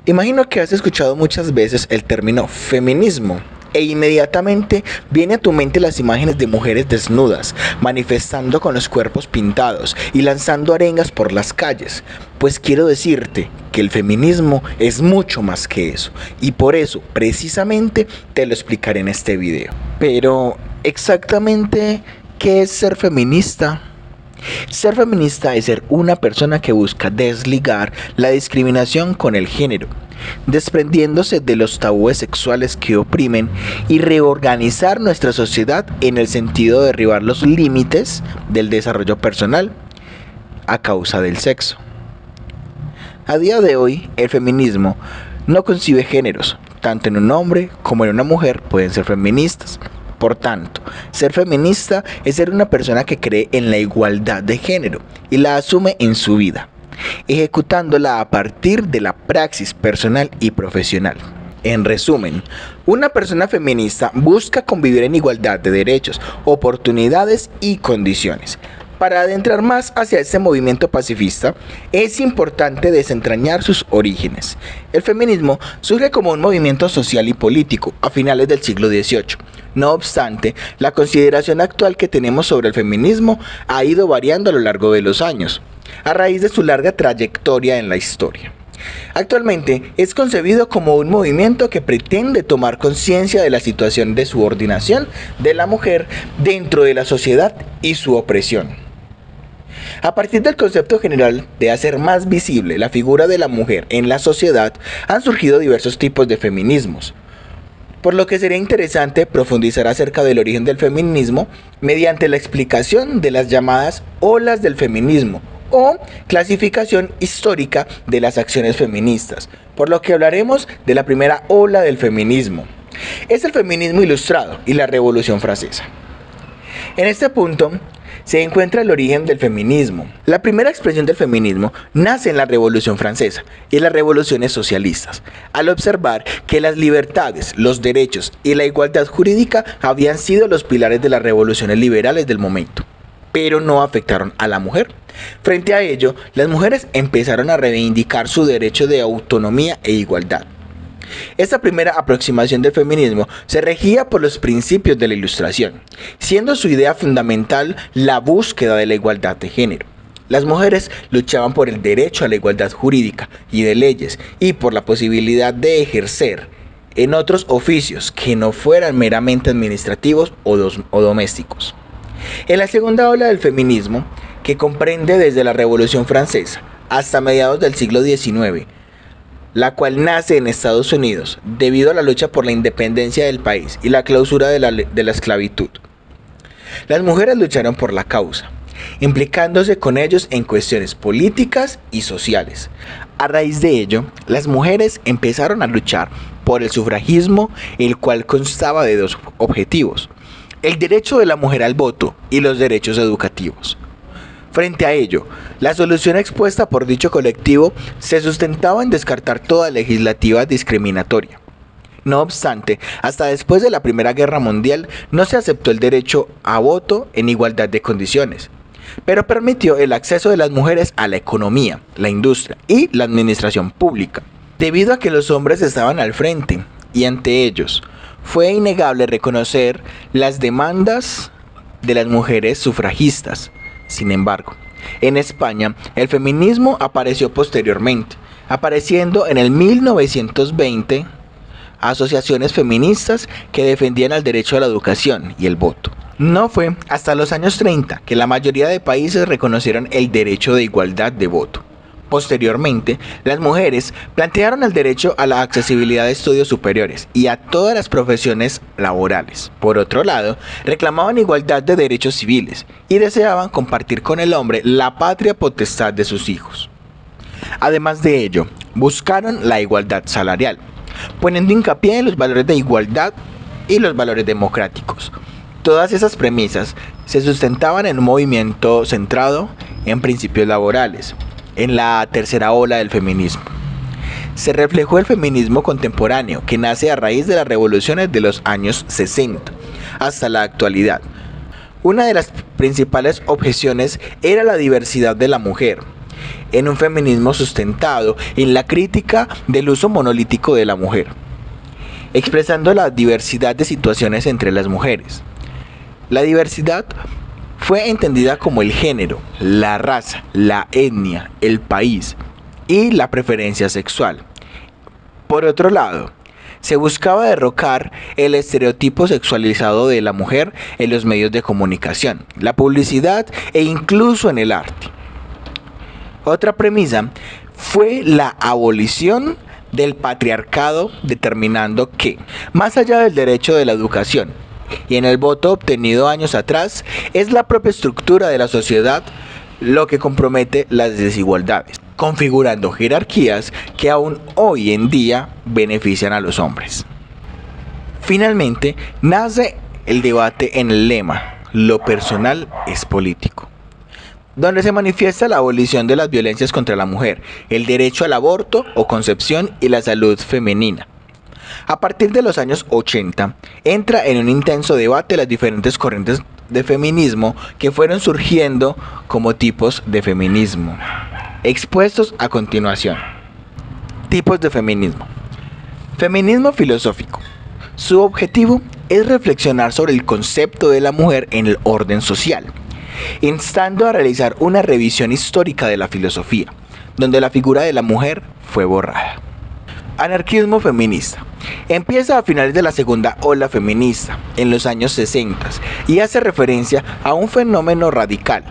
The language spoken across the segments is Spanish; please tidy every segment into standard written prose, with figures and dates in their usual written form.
Imagino que has escuchado muchas veces el término feminismo e inmediatamente viene a tu mente las imágenes de mujeres desnudas, manifestando con los cuerpos pintados y lanzando arengas por las calles. Pues quiero decirte que el feminismo es mucho más que eso y por eso precisamente te lo explicaré en este video. Pero, exactamente, ¿qué es ser feminista? Ser feminista es ser una persona que busca desligar la discriminación con el género, desprendiéndose de los tabúes sexuales que oprimen y reorganizar nuestra sociedad en el sentido de derribar los límites del desarrollo personal a causa del sexo. A día de hoy, el feminismo no concibe géneros, tanto en un hombre como en una mujer pueden ser feministas. Por tanto, ser feminista es ser una persona que cree en la igualdad de género y la asume en su vida, ejecutándola a partir de la praxis personal y profesional. En resumen, una persona feminista busca convivir en igualdad de derechos, oportunidades y condiciones. Para adentrar más hacia este movimiento pacifista, es importante desentrañar sus orígenes. El feminismo surge como un movimiento social y político a finales del siglo XVIII. No obstante, la consideración actual que tenemos sobre el feminismo ha ido variando a lo largo de los años, a raíz de su larga trayectoria en la historia. Actualmente es concebido como un movimiento que pretende tomar conciencia de la situación de subordinación de la mujer dentro de la sociedad y su opresión. A partir del concepto general de hacer más visible la figura de la mujer en la sociedad, han surgido diversos tipos de feminismos, por lo que sería interesante profundizar acerca del origen del feminismo mediante la explicación de las llamadas olas del feminismo o clasificación histórica de las acciones feministas, por lo que hablaremos de la primera ola del feminismo. Es el feminismo ilustrado y la Revolución Francesa. En este punto se encuentra el origen del feminismo. La primera expresión del feminismo nace en la Revolución Francesa y en las revoluciones socialistas, al observar que las libertades, los derechos y la igualdad jurídica habían sido los pilares de las revoluciones liberales del momento, pero no afectaron a la mujer. Frente a ello, las mujeres empezaron a reivindicar su derecho de autonomía e igualdad. Esta primera aproximación del feminismo se regía por los principios de la Ilustración, siendo su idea fundamental la búsqueda de la igualdad de género. Las mujeres luchaban por el derecho a la igualdad jurídica y de leyes y por la posibilidad de ejercer en otros oficios que no fueran meramente administrativos o domésticos. En la segunda ola del feminismo, que comprende desde la Revolución Francesa hasta mediados del siglo XIX, la cual nace en Estados Unidos debido a la lucha por la independencia del país y la clausura de la esclavitud. Las mujeres lucharon por la causa, implicándose con ellos en cuestiones políticas y sociales. A raíz de ello, las mujeres empezaron a luchar por el sufragismo, el cual constaba de dos objetivos: el derecho de la mujer al voto y los derechos educativos. Frente a ello, la solución expuesta por dicho colectivo se sustentaba en descartar toda legislativa discriminatoria. No obstante, hasta después de la Primera Guerra Mundial no se aceptó el derecho a voto en igualdad de condiciones, pero permitió el acceso de las mujeres a la economía, la industria y la administración pública. Debido a que los hombres estaban al frente y ante ellos, fue innegable reconocer las demandas de las mujeres sufragistas. Sin embargo, en España el feminismo apareció posteriormente, apareciendo en el 1920 asociaciones feministas que defendían el derecho a la educación y el voto. No fue hasta los años 30 que la mayoría de países reconocieron el derecho de igualdad de voto. Posteriormente, las mujeres plantearon el derecho a la accesibilidad de estudios superiores y a todas las profesiones laborales. Por otro lado, reclamaban igualdad de derechos civiles y deseaban compartir con el hombre la patria potestad de sus hijos. Además de ello, buscaron la igualdad salarial, poniendo hincapié en los valores de igualdad y los valores democráticos. Todas esas premisas se sustentaban en un movimiento centrado en principios laborales. En la tercera ola del feminismo se reflejó el feminismo contemporáneo, que nace a raíz de las revoluciones de los años 60 hasta la actualidad. Una de las principales objeciones era la diversidad de la mujer, en un feminismo sustentado en la crítica del uso monolítico de la mujer, expresando la diversidad de situaciones entre las mujeres. La diversidad fue entendida como el género, la raza, la etnia, el país y la preferencia sexual. Por otro lado, se buscaba derrocar el estereotipo sexualizado de la mujer en los medios de comunicación, la publicidad e incluso en el arte. Otra premisa fue la abolición del patriarcado, determinando que, más allá del derecho de la educación y en el voto obtenido años atrás, es la propia estructura de la sociedad lo que compromete las desigualdades, configurando jerarquías que aún hoy en día benefician a los hombres. Finalmente, nace el debate en el lema "Lo personal es político", donde se manifiesta la abolición de las violencias contra la mujer, el derecho al aborto o concepción y la salud femenina. A partir de los años 80, entra en un intenso debate las diferentes corrientes de feminismo que fueron surgiendo como tipos de feminismo, expuestos a continuación. Tipos de feminismo. Feminismo filosófico. Su objetivo es reflexionar sobre el concepto de la mujer en el orden social, instando a realizar una revisión histórica de la filosofía, donde la figura de la mujer fue borrada. Anarquismo feminista. Empieza a finales de la segunda ola feminista, en los años 60, y hace referencia a un fenómeno radical,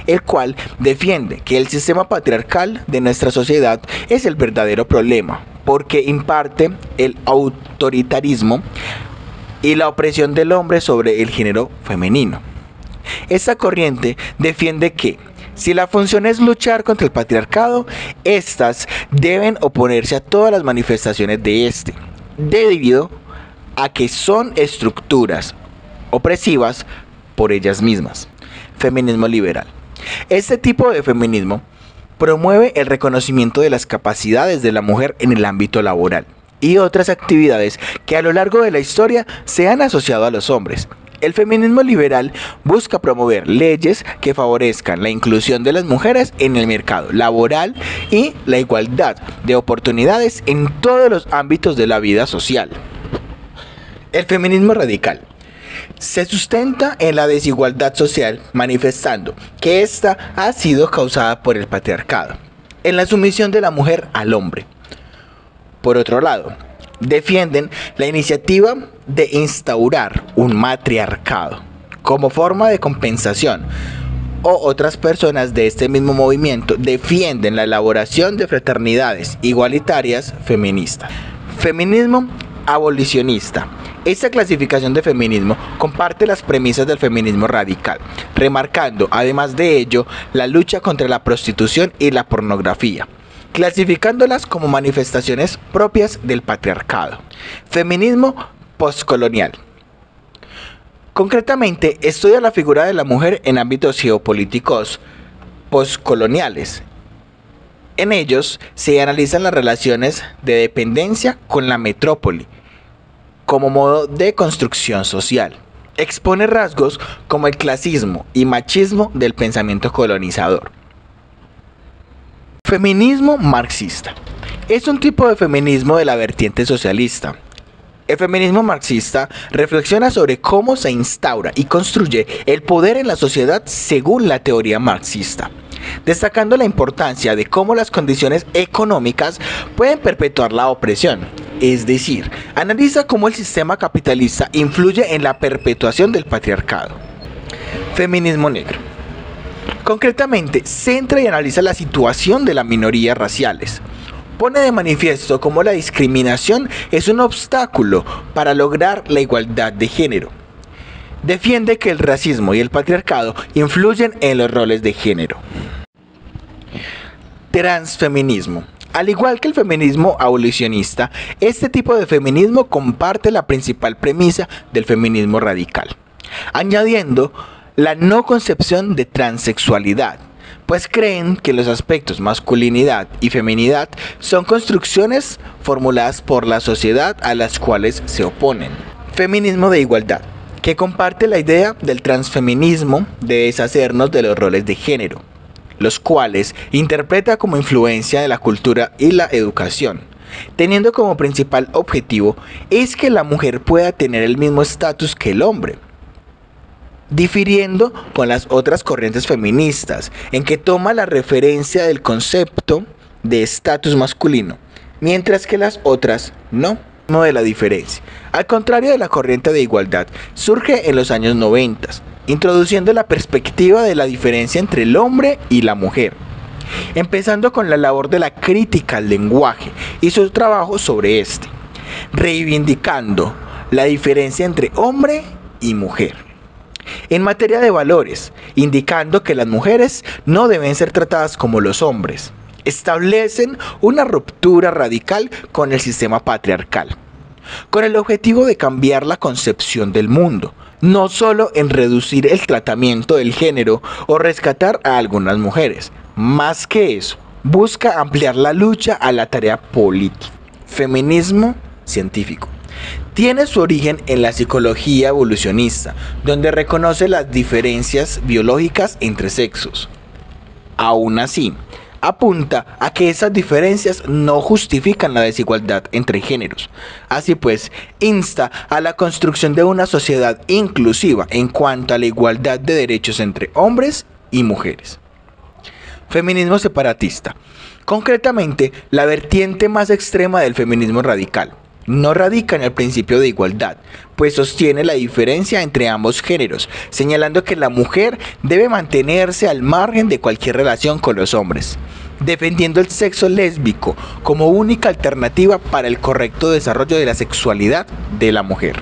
el cual defiende que el sistema patriarcal de nuestra sociedad es el verdadero problema, porque imparte el autoritarismo y la opresión del hombre sobre el género femenino. Esta corriente defiende que, si la función es luchar contra el patriarcado, estas deben oponerse a todas las manifestaciones de este, debido a que son estructuras opresivas por ellas mismas. Feminismo liberal. Este tipo de feminismo promueve el reconocimiento de las capacidades de la mujer en el ámbito laboral y otras actividades que a lo largo de la historia se han asociado a los hombres. El feminismo liberal busca promover leyes que favorezcan la inclusión de las mujeres en el mercado laboral y la igualdad de oportunidades en todos los ámbitos de la vida social. El feminismo radical se sustenta en la desigualdad social, manifestando que ésta ha sido causada por el patriarcado, en la sumisión de la mujer al hombre. Por otro lado, defienden la iniciativa de instaurar un matriarcado como forma de compensación, o otras personas de este mismo movimiento defienden la elaboración de fraternidades igualitarias feministas. Feminismo abolicionista. Esta clasificación de feminismo comparte las premisas del feminismo radical, remarcando además de ello la lucha contra la prostitución y la pornografía, clasificándolas como manifestaciones propias del patriarcado. Feminismo postcolonial. Concretamente, estudia la figura de la mujer en ámbitos geopolíticos postcoloniales. En ellos se analizan las relaciones de dependencia con la metrópoli como modo de construcción social. Expone rasgos como el clasismo y machismo del pensamiento colonizador. Feminismo marxista. Es un tipo de feminismo de la vertiente socialista. El feminismo marxista reflexiona sobre cómo se instaura y construye el poder en la sociedad según la teoría marxista, destacando la importancia de cómo las condiciones económicas pueden perpetuar la opresión, es decir, analiza cómo el sistema capitalista influye en la perpetuación del patriarcado. Feminismo negro. Concretamente, centra y analiza la situación de las minorías raciales. Pone de manifiesto cómo la discriminación es un obstáculo para lograr la igualdad de género. Defiende que el racismo y el patriarcado influyen en los roles de género. Transfeminismo. Al igual que el feminismo abolicionista, este tipo de feminismo comparte la principal premisa del feminismo radical, añadiendo la no concepción de transexualidad, pues creen que los aspectos masculinidad y feminidad son construcciones formuladas por la sociedad a las cuales se oponen. Feminismo de igualdad, que comparte la idea del transfeminismo de deshacernos de los roles de género. los cuales interpreta como influencia de la cultura y la educación, teniendo como principal objetivo es que la mujer pueda tener el mismo estatus que el hombre, difiriendo con las otras corrientes feministas, en que toma la referencia del concepto de estatus masculino, mientras que las otras no de la diferencia. Al contrario de la corriente de igualdad, surge en los años 90, introduciendo la perspectiva de la diferencia entre el hombre y la mujer, empezando con la labor de la crítica al lenguaje y su trabajo sobre este, reivindicando la diferencia entre hombre y mujer. En materia de valores, indicando que las mujeres no deben ser tratadas como los hombres, establecen una ruptura radical con el sistema patriarcal, con el objetivo de cambiar la concepción del mundo, no solo en reducir el tratamiento del género o rescatar a algunas mujeres. Más que eso, busca ampliar la lucha a la tarea política. Feminismo científico. Tiene su origen en la psicología evolucionista, donde reconoce las diferencias biológicas entre sexos. Aún así, apunta a que esas diferencias no justifican la desigualdad entre géneros. Así pues, insta a la construcción de una sociedad inclusiva en cuanto a la igualdad de derechos entre hombres y mujeres. Feminismo separatista. Concretamente, la vertiente más extrema del feminismo radical. No radica en el principio de igualdad, pues sostiene la diferencia entre ambos géneros, señalando que la mujer debe mantenerse al margen de cualquier relación con los hombres, defendiendo el sexo lésbico como única alternativa para el correcto desarrollo de la sexualidad de la mujer.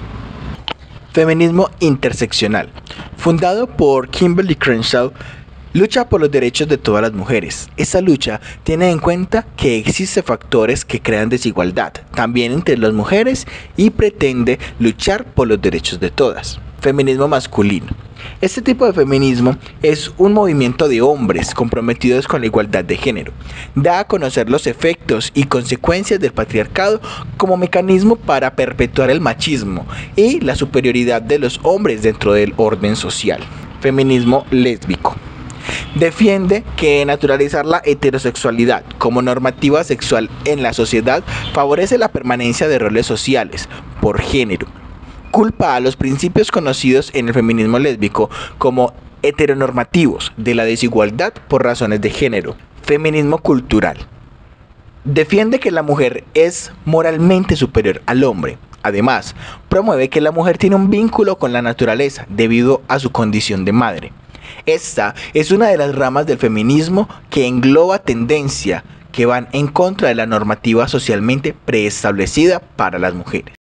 Feminismo interseccional. Fundado por Kimberly Crenshaw, lucha por los derechos de todas las mujeres. Esta lucha tiene en cuenta que existen factores que crean desigualdad, también entre las mujeres, y pretende luchar por los derechos de todas. Feminismo masculino. Este tipo de feminismo es un movimiento de hombres comprometidos con la igualdad de género. Da a conocer los efectos y consecuencias del patriarcado como mecanismo para perpetuar el machismo y la superioridad de los hombres dentro del orden social. Feminismo lésbico. Defiende que naturalizar la heterosexualidad como normativa sexual en la sociedad favorece la permanencia de roles sociales por género. Culpa a los principios conocidos en el feminismo lésbico como heteronormativos de la desigualdad por razones de género. Feminismo cultural. Defiende que la mujer es moralmente superior al hombre. Además, promueve que la mujer tiene un vínculo con la naturaleza debido a su condición de madre. Esta es una de las ramas del feminismo que engloba tendencias que van en contra de la normativa socialmente preestablecida para las mujeres.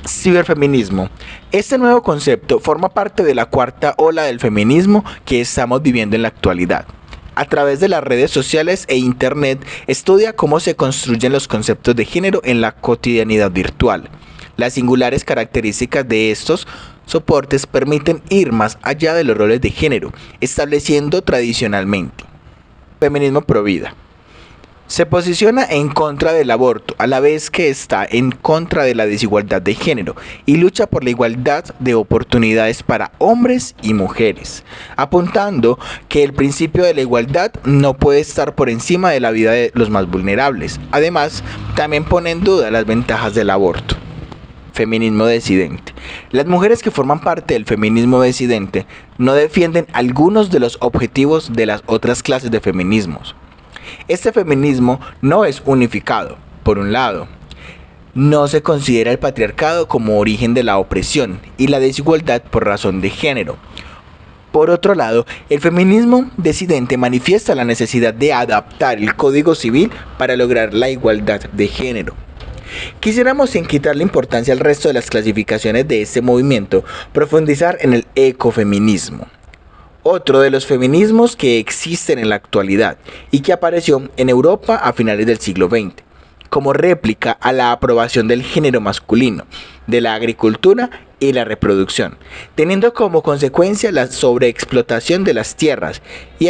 Ciberfeminismo. Este nuevo concepto forma parte de la cuarta ola del feminismo que estamos viviendo en la actualidad. A través de las redes sociales e internet, estudia cómo se construyen los conceptos de género en la cotidianidad virtual. Las singulares características de estos soportes permiten ir más allá de los roles de género, estableciendo tradicionalmente. Feminismo provida. Se posiciona en contra del aborto, a la vez que está en contra de la desigualdad de género y lucha por la igualdad de oportunidades para hombres y mujeres, apuntando que el principio de la igualdad no puede estar por encima de la vida de los más vulnerables. Además, también pone en duda las ventajas del aborto. Feminismo disidente. Las mujeres que forman parte del feminismo disidente no defienden algunos de los objetivos de las otras clases de feminismos. Este feminismo no es unificado. Por un lado, no se considera el patriarcado como origen de la opresión y la desigualdad por razón de género. Por otro lado, el feminismo disidente manifiesta la necesidad de adaptar el Código Civil para lograr la igualdad de género. Quisiéramos, sin quitarle importancia al resto de las clasificaciones de este movimiento, profundizar en el ecofeminismo, otro de los feminismos que existen en la actualidad y que apareció en Europa a finales del siglo XX, como réplica a la aprobación del género masculino, de la agricultura y la reproducción, teniendo como consecuencia la sobreexplotación de las tierras y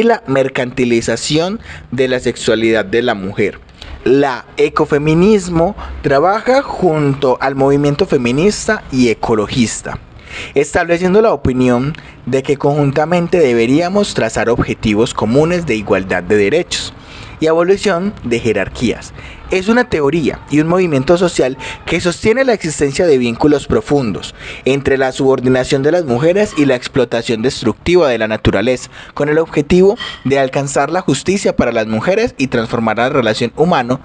la mercantilización de la sexualidad de la mujer. La ecofeminismo trabaja junto al movimiento feminista y ecologista, estableciendo la opinión de que conjuntamente deberíamos trazar objetivos comunes de igualdad de derechos y abolición de jerarquías. Es una teoría y un movimiento social que sostiene la existencia de vínculos profundos entre la subordinación de las mujeres y la explotación destructiva de la naturaleza, con el objetivo de alcanzar la justicia para las mujeres y transformar la relación humana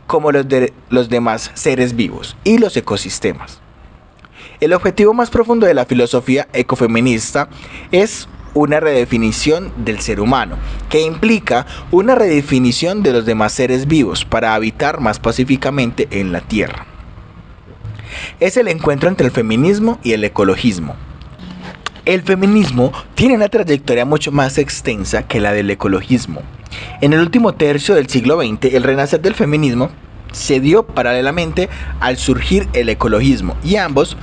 como los demás seres vivos y los ecosistemas. El objetivo más profundo de la filosofía ecofeminista es una redefinición del ser humano, que implica una redefinición de los demás seres vivos para habitar más pacíficamente en la Tierra. Es el encuentro entre el feminismo y el ecologismo. El feminismo tiene una trayectoria mucho más extensa que la del ecologismo. En el último tercio del siglo XX, el renacer del feminismo se dio paralelamente al surgir el ecologismo, y ambos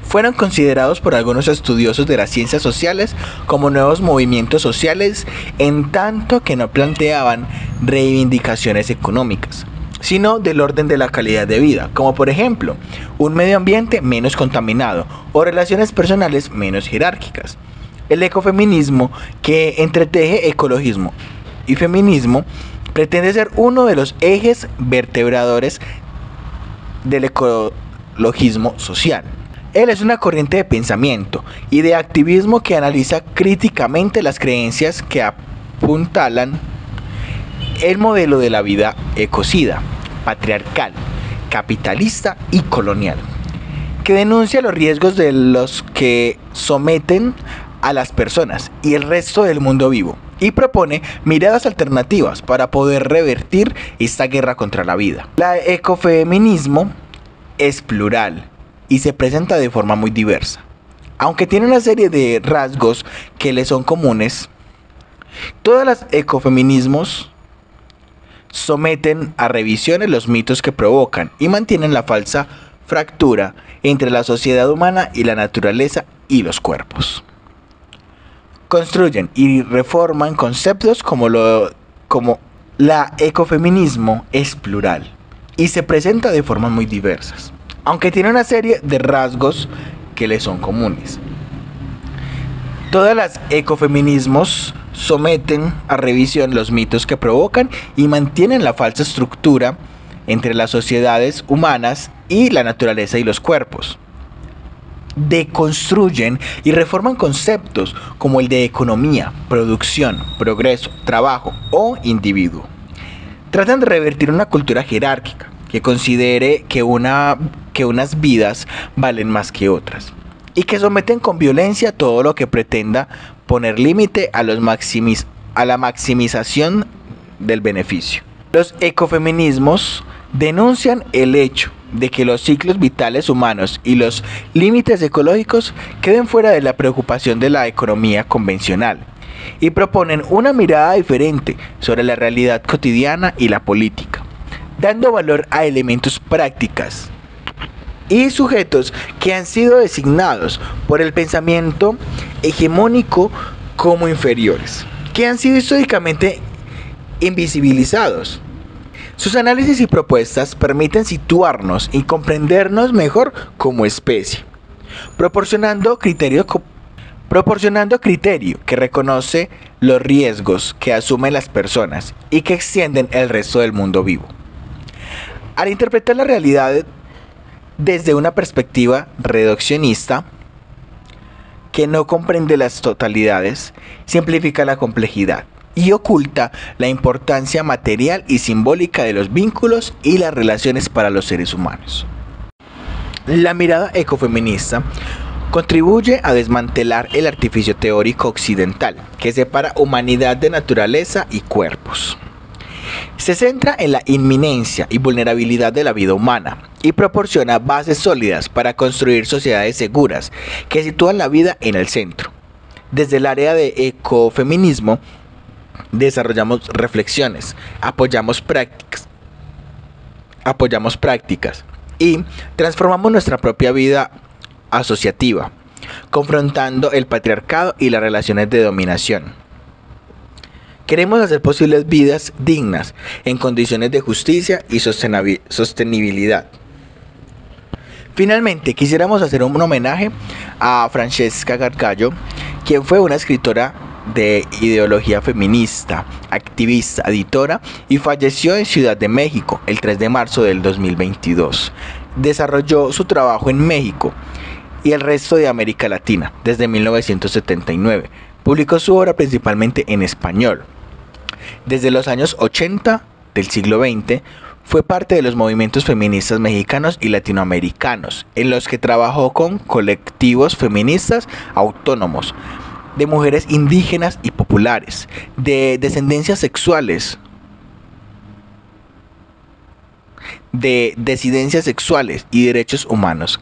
fueron considerados por algunos estudiosos de las ciencias sociales como nuevos movimientos sociales, en tanto que no planteaban reivindicaciones económicas, sino del orden de la calidad de vida, como por ejemplo, un medio ambiente menos contaminado o relaciones personales menos jerárquicas. El ecofeminismo, que entreteje ecologismo y feminismo, pretende ser uno de los ejes vertebradores del ecologismo social. Él es una corriente de pensamiento y de activismo que analiza críticamente las creencias que apuntalan el modelo de la vida ecocida, patriarcal, capitalista y colonial, que denuncia los riesgos de los que someten a las personas y el resto del mundo vivo, y propone miradas alternativas para poder revertir esta guerra contra la vida. El ecofeminismo es plural y se presenta de forma muy diversa. Aunque tiene una serie de rasgos que le son comunes, todos los ecofeminismos someten a revisiones los mitos que provocan y mantienen la falsa fractura entre la sociedad humana y la naturaleza y los cuerpos. Construyen y reforman conceptos como la ecofeminismo es plural y se presenta de formas muy diversas, aunque tiene una serie de rasgos que le son comunes. Todas las ecofeminismos someten a revisión los mitos que provocan y mantienen la falsa estructura entre las sociedades humanas y la naturaleza y los cuerpos. Deconstruyen y reforman conceptos como el de economía, producción, progreso, trabajo o individuo. Tratan de revertir una cultura jerárquica que considere que unas vidas valen más que otras, y que someten con violencia todo lo que pretenda poner límite a la maximización del beneficio. Los ecofeminismos denuncian el hecho de que los ciclos vitales humanos y los límites ecológicos queden fuera de la preocupación de la economía convencional, y proponen una mirada diferente sobre la realidad cotidiana y la política, dando valor a elementos prácticos y sujetos que han sido designados por el pensamiento hegemónico como inferiores, que han sido históricamente invisibilizados. Sus análisis y propuestas permiten situarnos y comprendernos mejor como especie, proporcionando criterio que reconoce los riesgos que asumen las personas y que extienden el resto del mundo vivo. Al interpretar la realidad desde una perspectiva reduccionista, que no comprende las totalidades, simplifica la complejidad y oculta la importancia material y simbólica de los vínculos y las relaciones para los seres humanos. La mirada ecofeminista contribuye a desmantelar el artificio teórico occidental que separa humanidad de naturaleza y cuerpos. Se centra en la inminencia y vulnerabilidad de la vida humana y proporciona bases sólidas para construir sociedades seguras que sitúan la vida en el centro. Desde el área de ecofeminismo desarrollamos reflexiones, apoyamos prácticas y transformamos nuestra propia vida asociativa, confrontando el patriarcado y las relaciones de dominación. Queremos hacer posibles vidas dignas en condiciones de justicia y sostenibilidad. Finalmente, quisiéramos hacer un homenaje a Francesca Gargallo, quien fue una escritora de ideología feminista, activista, editora y falleció en Ciudad de México el 3 de marzo del 2022. Desarrolló su trabajo en México y el resto de América Latina desde 1979. Publicó su obra principalmente en español. Desde los años 80 del siglo XX fue parte de los movimientos feministas mexicanos y latinoamericanos, en los que trabajó con colectivos feministas autónomos, de mujeres indígenas y populares, de disidencias sexuales y derechos humanos.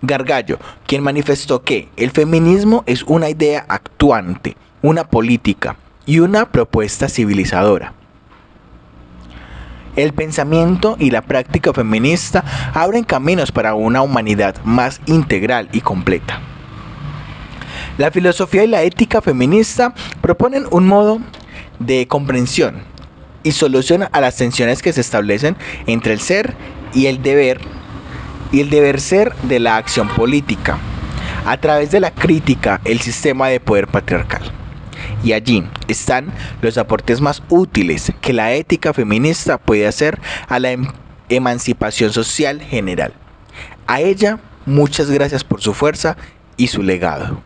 Gargallo, quien manifestó que el feminismo es una idea actuante, una política y una propuesta civilizadora. El pensamiento y la práctica feminista abren caminos para una humanidad más integral y completa. La filosofía y la ética feminista proponen un modo de comprensión y solución a las tensiones que se establecen entre el ser y el deber ser de la acción política, a través de la crítica al sistema de poder patriarcal. Y allí están los aportes más útiles que la ética feminista puede hacer a la emancipación social general. A ella, muchas gracias por su fuerza y su legado.